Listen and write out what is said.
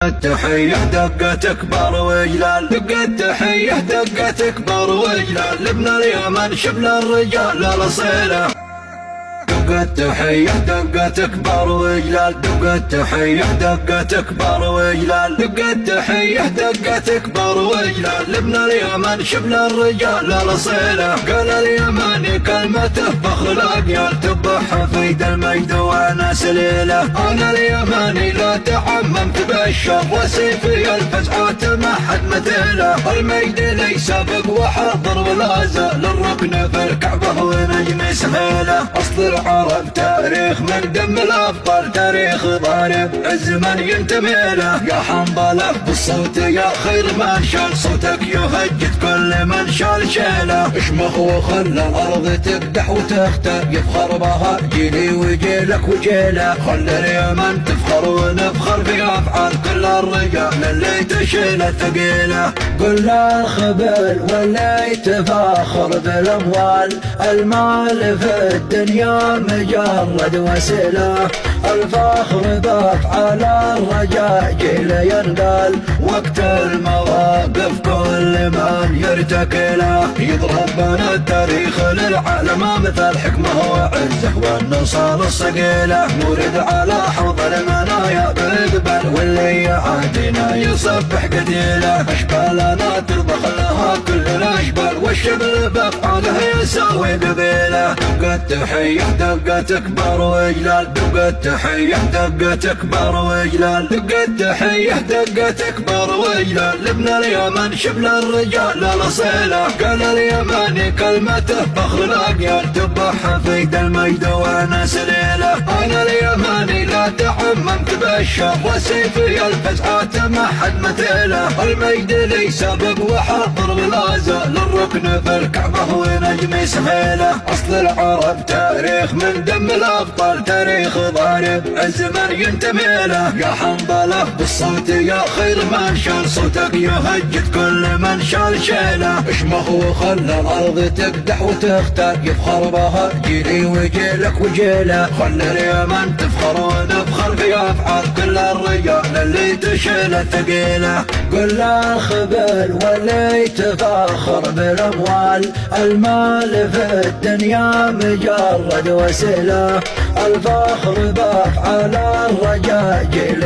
التحية دقة تكبر وجلال، دقة التحية دقة تكبر وجلال، لابن اليمن شبل الرجال الأصيلة. دقة التحية دقة تكبر وجلال، دقة التحية دقة تكبر وجلال، دقة التحية دقة تكبر وجلال، لابن اليمن شبل الرجال الأصيلة. قال اليماني كلمته بأخلاق تبح فيد المجد وانا سليله. انا اليماني لا تعممت بالشر وسيفي الفزعات ما حد مثيله. المجد لي سابق وحاضر ولا زال الركن في الكعبة ونجم سهيله. اصل العرب تاريخ من دم الابطال، تاريخ ضارب الزمن ينتمي له. يا حنظله بالصوت يا خير من شال، صوتك يهجد كل من شال شيله. اشمخ وخلى الارض تقدح وتختار، يفخر بها جيلي وجيلك وجيله. خلى اليمن تفخر ونفخر في افعال كل الرجال اللي تشيل الثقيله. كل الخبل واللي يتفاخر بالاموال، المال في الدنيا مجرد وسيله. الفخر بافعال الرجاء جيل ينقال، وقت المواقف كل من يرتكي له. يضرب بنا التاريخ للعالم مثل حكمه وعزه والنصال الصقيله. نورد على حوض المنايا بقبل، واللي يعادينا يصبح قتيله. اشبالنا ترضخ لها كل الاشبال، والشبل بافعاله يساوي قبيله. دقة التحية دقة تكبر وجلال، دقة التحية دقة تكبر وجلال، دقة التحية دقة تكبر وجلال، لابن اليمن شبل الرجال الأصيلة. قال اليماني كلمته بأخلاق تبح فيد المجد وانا سليله. انا اليماني لا تعممت بالشر وسيفي الفزعات ما حد مثيله. المجد لي سابق وحاضر ولا زال الركن في الكعبة ونجم سهيله. اصل العرب تاريخ من دم الابطال، تاريخ ضارب الزمن ينتمي له. يا حنظله بالصوت يا خير من شال، صوتك يهجد كل من شال شيله. اشمخ وخلى الارض تقدح وتختار، يفخر بها جيلي وجيلك وجيله. خلى اليمن تفخر ونفخر في افعال كل الرجال اللي تشيل الثقيله. كل الخبل واللي يتفاخر بالاموال، المال في الدنيا مجرد وسيله. الفخر بافعال الرجاء جيل